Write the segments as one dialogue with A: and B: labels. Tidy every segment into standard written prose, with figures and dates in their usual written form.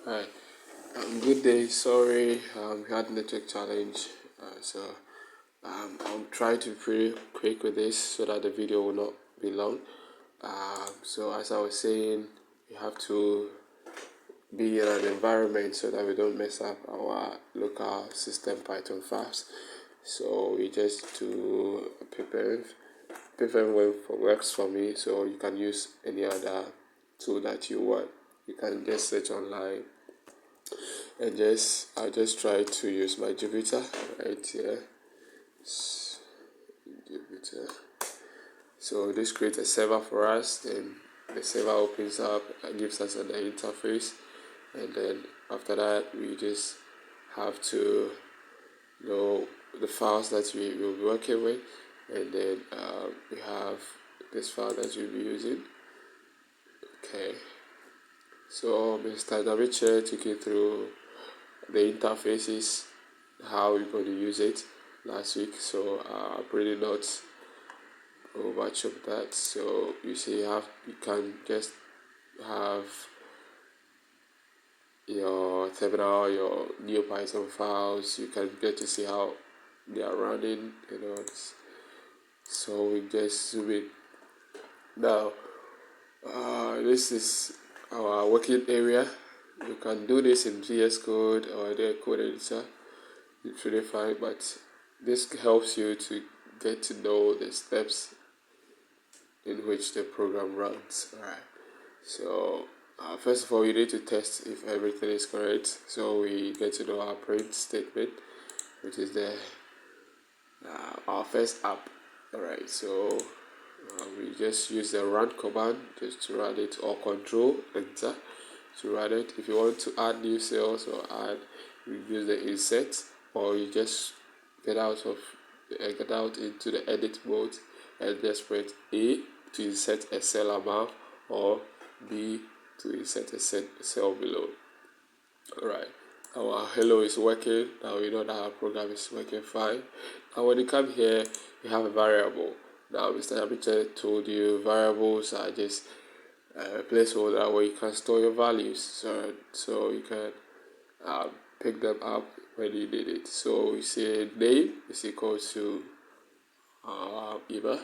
A: Hi, good day. Sorry, we had network challenge, I'll try to be pretty quick with this so that the video will not be long. So as I was saying, we have to be in an environment so that we don't mess up our local system Python files. So we just do prepare works for me. So you can use any other tool that you want. You can just search online and I'll just try to use my Jupyter right here. Jupyter. So this creates a server for us, then the server opens up and gives us an interface, and then after that we just have to know the files that we will be working with, and then we have this file that we'll be using. Okay, so Mr. Daviche took you through the interfaces, how we're going to use it last week, so pretty not go much of that. So you see, you can just have your terminal, your new Python files. You can get to see how they are running, so we just zoom in. Now, this is our working area. You can do this in VS Code or the code editor. It's really fine, but this helps you to get to know the steps in which the program runs. Alright, so first of all, you need to test if everything is correct. So we get to know our print statement, which is our first app. Alright, so we just use the run command just to run it, or control enter to run it. If you want to add new cells or you use the insert, or you just get out into the edit mode and just press A to insert a cell above, or B to insert a cell below. Alright, our hello is working. Now we know that our program is working fine. And when you come here, you have a variable. Now Mr. Abiche told you variables are just a placeholder where you can store your values, so you can pick them up when you need it. So we say name is equal to Eva.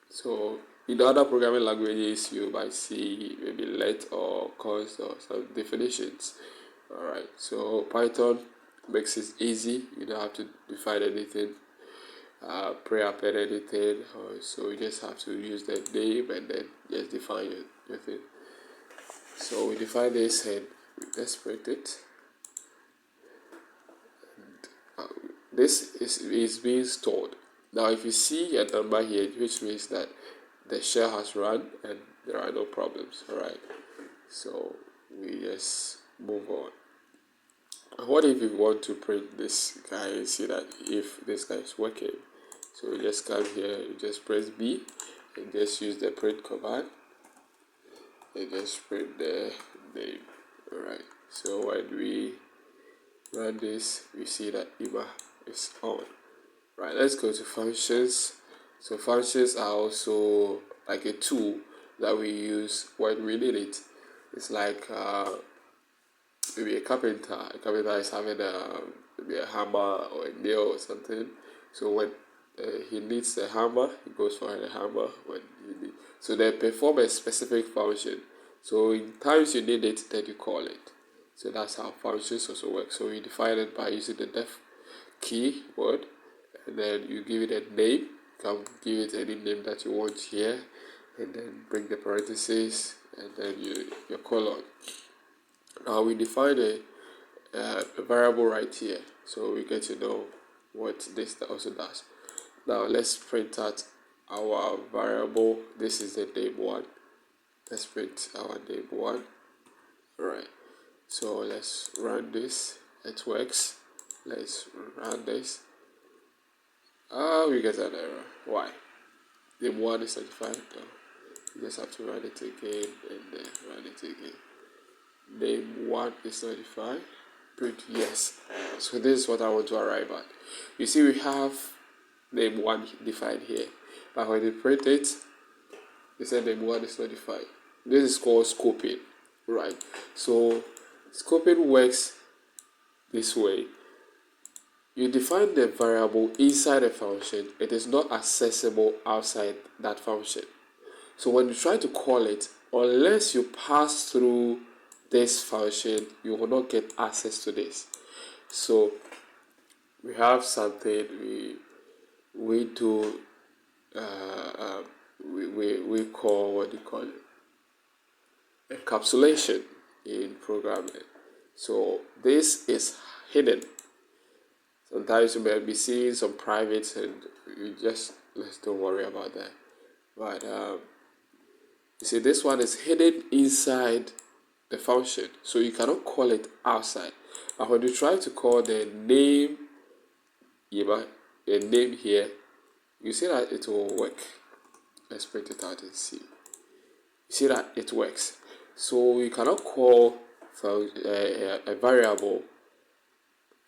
A: So in other programming languages, you might see maybe let or const or some definitions. Alright, so Python makes it easy. You don't have to define anything, pre-append anything. So you just have to use the name and then just define your thing. So we define this and we just print it. And, this is being stored. Now if you see a number here, which means that the shell has run and there are no problems. Alright, so we just move on. What if you want to print this guy and see that if this guy is working? So we just come here, you just press B and just use the print command and just print the name. Alright, so when we run this, we see that IMA is on. Right, let's go to functions. So functions are also like a tool that we use when we need it. It's like maybe a carpenter. A carpenter is having maybe a hammer or a nail or something. So when he needs the hammer, he goes for the hammer. So they perform a specific function. So in times you need it, then you call it. So that's how functions also work. So we define it by using the def keyword, and then you give it a name. You can give it any name that you want here, and then bring the parentheses, and then your colon. Now we define a variable right here, so we get to know what this also does. Now let's print out our variable. This is the name one. Let's print our name one. Alright, so let's run this. It works. Let's run this. We get an error. Why? Name one is certified. No. You just have to run it again and then run it again. Name one is notified. Print yes. So this is what I want to arrive at. You see, we have name one defined here, but when you print it, they said name one is notified. This is called scoping, right? So Scoping works this way. You define the variable inside a function. It is not accessible outside that function. So when you try to call it, unless you pass through this function, you will not get access to this. So we have something we do we call, what do you call it, encapsulation in programming. So this is hidden. Sometimes you may be seeing some privates and you just don't worry about that. But you see, this one is hidden inside the function, so you cannot call it outside. But when you try to call the name, a name here, you see that it will work. Let's print it out and see. You see that it works. So you cannot call a variable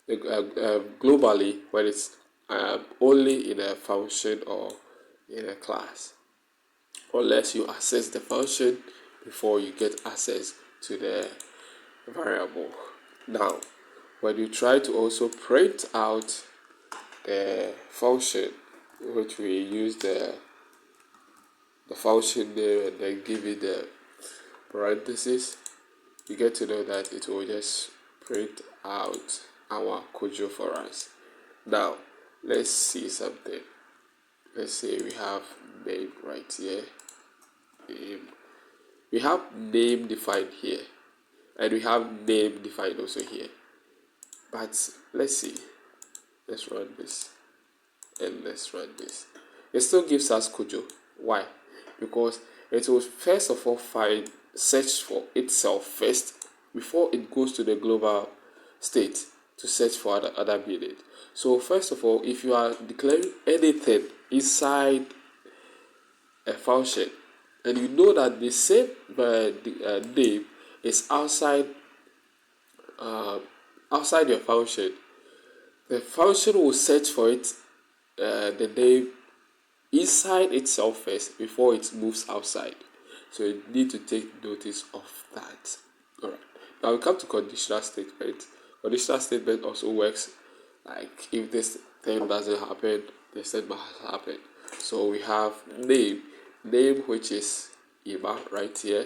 A: globally when it's only in a function or in a class, unless you access the function before you get access to the variable. Now, when you try to also print out the function, which we use the function name and then give it the parentheses, you get to know that it will just print out our Kojo for us. Now, let's see something. Let's say we have name right here. We have name defined here, and we have name defined also here. But let's see. Let's run this, and let's run this. It still gives us Kojo. Why? Because it will first of all search for itself first before it goes to the global state to search for other meaning. So first of all, if you are declaring anything inside a function and you know that the same name is outside your function, the function will search for it, the name inside itself first before it moves outside. So you need to take notice of that. Alright. Now we come to conditional statement. Conditional statement also works like if this thing doesn't happen, this thing must happen. So we have name which is Ima right here.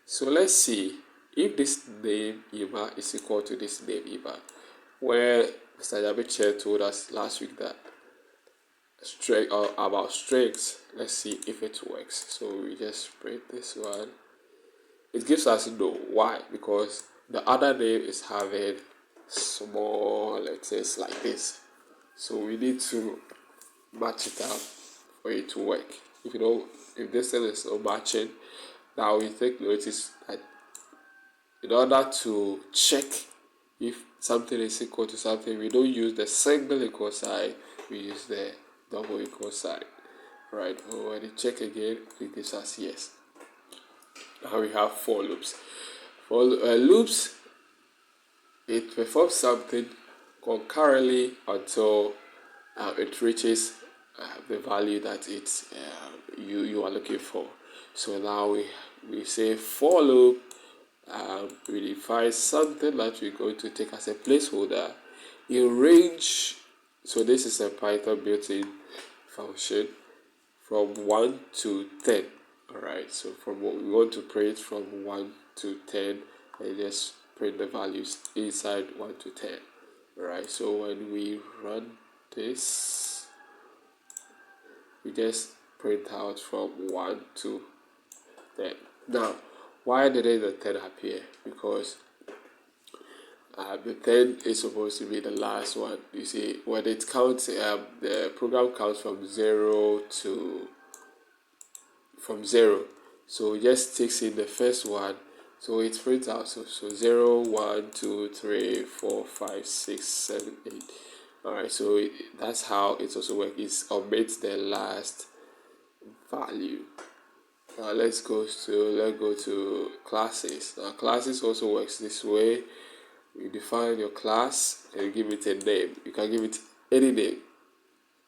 A: So let's see if this name Ima is equal to this name Ima, where Mr. Yabiche told us last week that about strings. Let's see if it works. So we just print this one. It gives us no. Why? Because the other name is having small letters like this. So we need to match it up for it to work. If this thing is not matching, now we take notice that in order to check if something is equal to something, we don't use the single equal sign, we use the double equal sign. Right, when you check again, it gives us yes. Now we have for loops. For loops, it performs something concurrently until it reaches the value that you are looking for. So now we say for loop. We define something that we're going to take as a placeholder in range. So this is a Python built-in function from 1 to 10. Alright, so from what we want to print from 1 to 10, and just print the values inside 1 to 10. Alright, so when we run this, we just print out from 1 to 10. Now, why didn't the 10 appear? Because the 10 is supposed to be the last one. You see, when it counts, the program counts from 0. So it just takes in the first one. So it prints out. So 0, 1, 2, 3, 4, 5, 6, 7, 8. Alright, so that's how it also works. It omits the last value. Now let's go to classes. Now classes also works this way. You define your class and you give it a name. You can give it any name.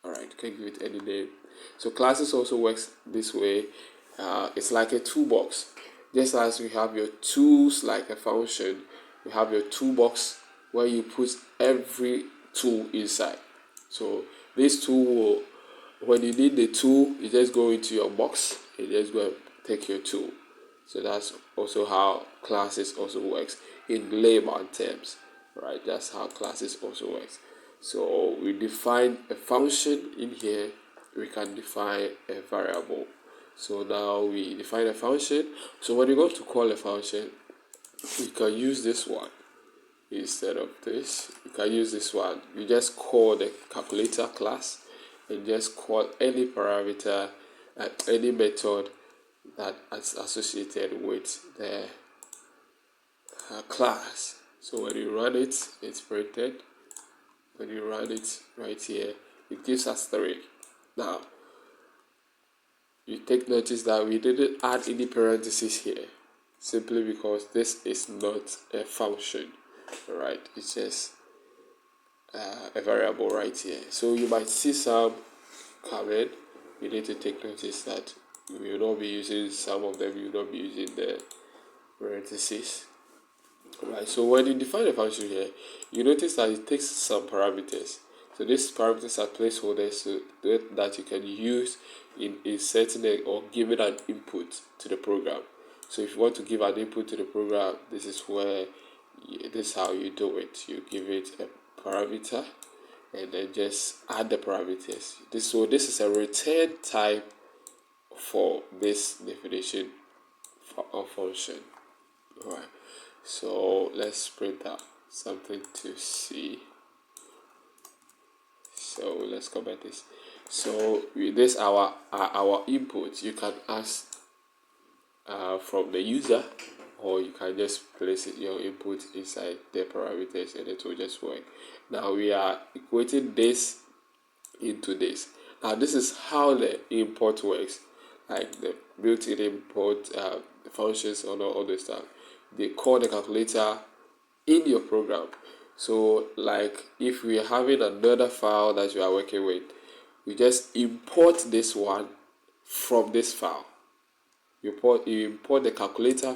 A: Alright, you can give it any name. So classes also works this way. It's like a toolbox. Just as we have your tools like a function, you have your toolbox where you put every tool inside. So this tool will, when you need the tool, you just go into your box and just go and take your tool. So that's also how classes also works in layman terms, right? That's how classes also works. So we define a function in here. We can define a variable. So now we define a function. So when you go to call a function, you can use this one instead of this. You can use this one. You just call the calculator class and just call any parameter, any method that is associated with the class. So when you run it, it's printed. When you run it right here, it gives us 3. Now, you take notice that we didn't add any parentheses here, simply because this is not a function, right? It's just a variable right here. So you might see some comment. You need to take notice that you will not be using some of them. You will not be using the parentheses. Right. So when you define a function here, you notice that it takes some parameters. So these parameters are placeholders so that you can use in inserting or giving an input to the program. So if you want to give an input to the program, this is how you do it. You give it a parameter and then just add the parameters. This is a return type for this definition of function. Alright. So let's print out something to see. So let's comment this. So this our input. You can ask from the user, or you can just place your input inside the parameters and it will just work. Now we are equating this into this. Now this is how the import works, like the built-in import functions or all this stuff. They call the calculator in your program. So like if we are having another file that you are working with, you just import this one from this file. You import the calculator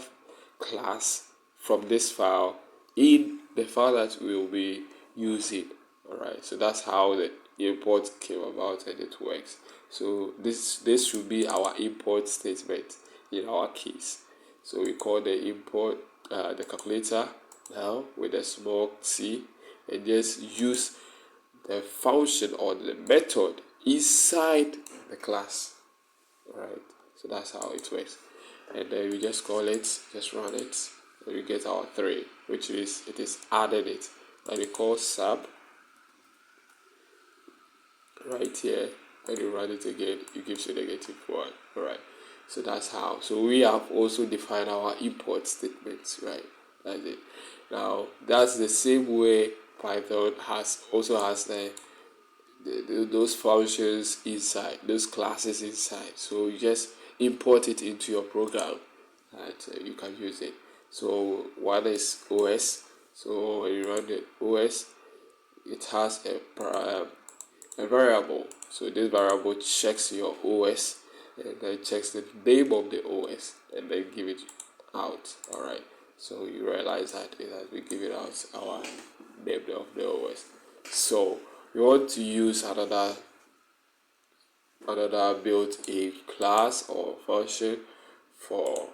A: class from this file in the file that we will be using. Alright, so that's how the import came about and it works. So this should be our import statement in our case. So we call the import the calculator now with a small c and just use the function or the method inside the class. Alright, so that's how it works. And then we just call it, just run it, and we get our 3, which is it is added it. And we call sub right here, and you run it again, it gives you -1. Alright, so that's how. So we have also defined our import statements, right? That's it. Now that's the same way Python has those functions inside, those classes inside. So you just import it into your program and you can use it. So one is OS. So when you run the OS, it has a variable. So this variable checks your OS and then checks the name of the OS and then give it out. Alright, so you realize that it has been given out our name of the OS. So we want to use another built-in class or function for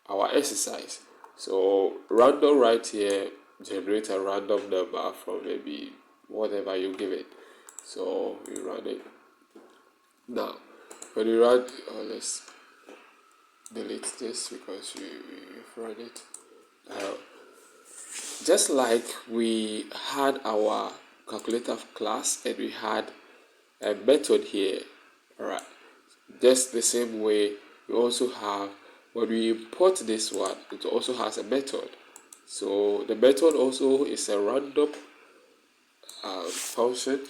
A: our exercise. So random right here, generate a random number from maybe whatever you give it. So we run it. Now when you run, let's delete this because we've run it. Just like we had our calculator class and we had a method here, alright, just the same way we also have, when we import this one, it also has a method. So the method also is a random function.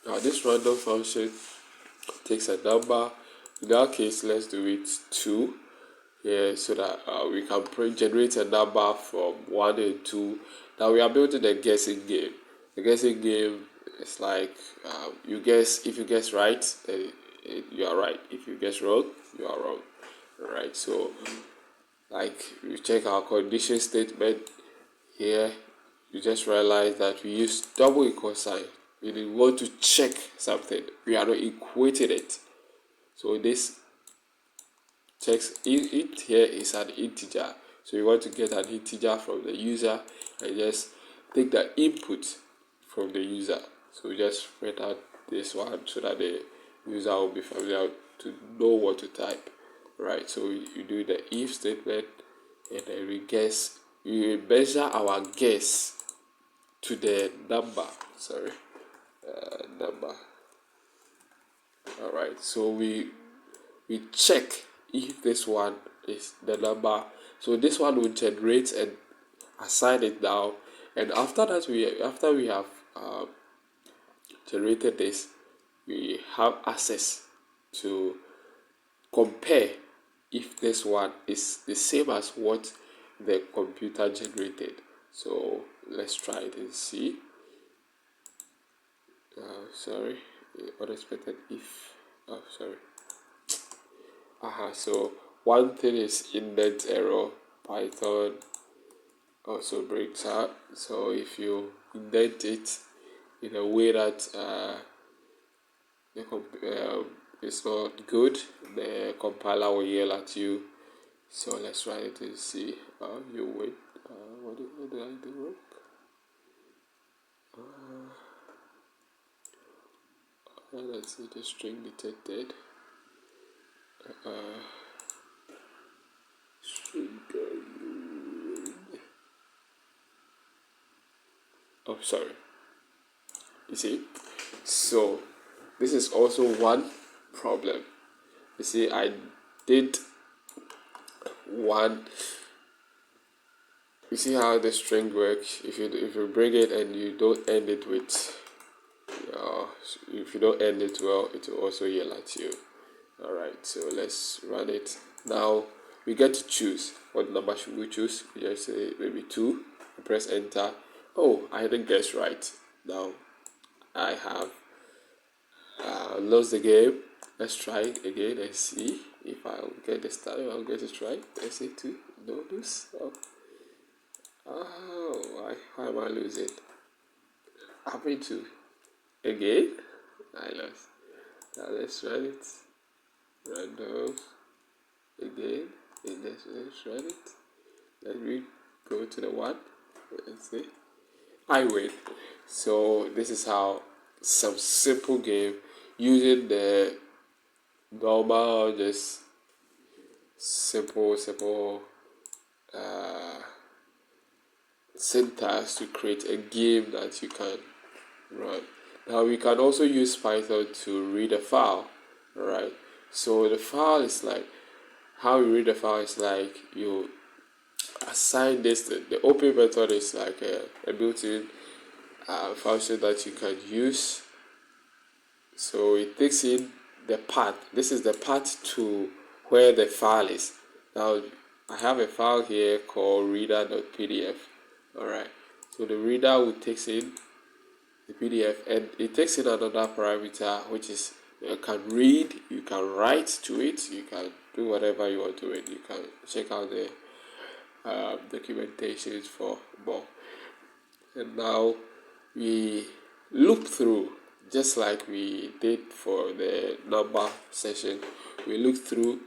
A: Now this random function takes a number. In our case, let's do it 2 here, so that we can generate a number from 1 and 2. Now we are building a guessing game. The guessing game is like you guess. If you guess right, then you are right. If you guess wrong, you are wrong. Right. So like you check our condition statement here, you just realize that we use double equal sign. We want to check something, we are not equating it. So this checks it here is an integer. So you want to get an integer from the user and just take the input from the user. So we just print out this one so that the user will be familiar to know what to type. Right, so you do the if statement and then we guess, we measure our guess to the number. Number. Alright, so we check if this one is the number. So this one will generate and assign it down, and after that after we have generated this, we have access to compare if this one is the same as what the computer generated. So let's try it and see. Unexpected if. So one thing is indent error. Python also brings out. So if you indent it in a way that it's not good, the compiler will yell at you. So let's try it and see. You wait. What did I do wrong? Let's see the string detected. Oh, sorry. You see, so this is also one problem. You see, I did one. You see how the string works. If you bring it and you don't end it with, if you don't end it well, it will also yell at you. All right, so let's run it now. We get to choose what number should we choose. We just say maybe 2. Press enter. Oh, I didn't guess right. Now I have lost the game. Let's try it again and see if I'll get this time. I'll get it right. Let's say 2. No lose. Why am I losing? Happened to again. I lost. Now let's run it. Random again. And let's run it. Let me go to the 1. Let's see. I win. So this is how some simple game using the normal, just simple syntax to create a game that you can run. Now we can also use Python to read a file. Alright, so the file is like, how you read the file is like you assign this. The open method is like a built-in function that you can use. So it takes in the path. This is the path to where the file is. Now I have a file here called reader.pdf. Alright, so the reader will take in the PDF and it takes in another parameter, which is you can read, you can write to it, you can do whatever you want to it. You can check out the documentation for more. And now we loop through, just like we did for the number session. We look through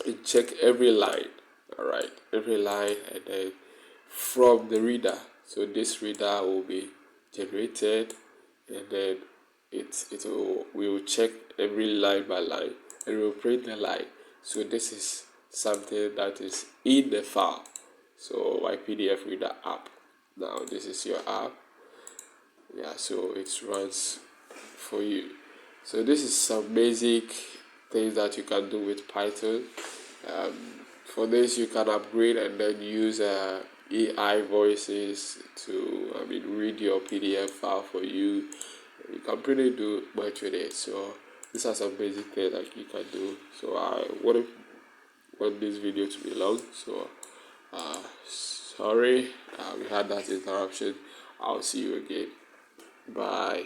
A: and check every line. Alright, every line, and then from the reader. So this reader will be generated, and then we will check every line by line, and we will print the line. So this is something that is in the file. So my PDF reader app. Now this is your app. Yeah, so it runs for you. So this is some basic things that you can do with Python. For this you can upgrade and then use AI voices to read your PDF file for you. You can pretty do much with it. So these are some basic things that you can do. So I wouldn't want this video to be long, so sorry we had that interruption. I'll see you again. Bye.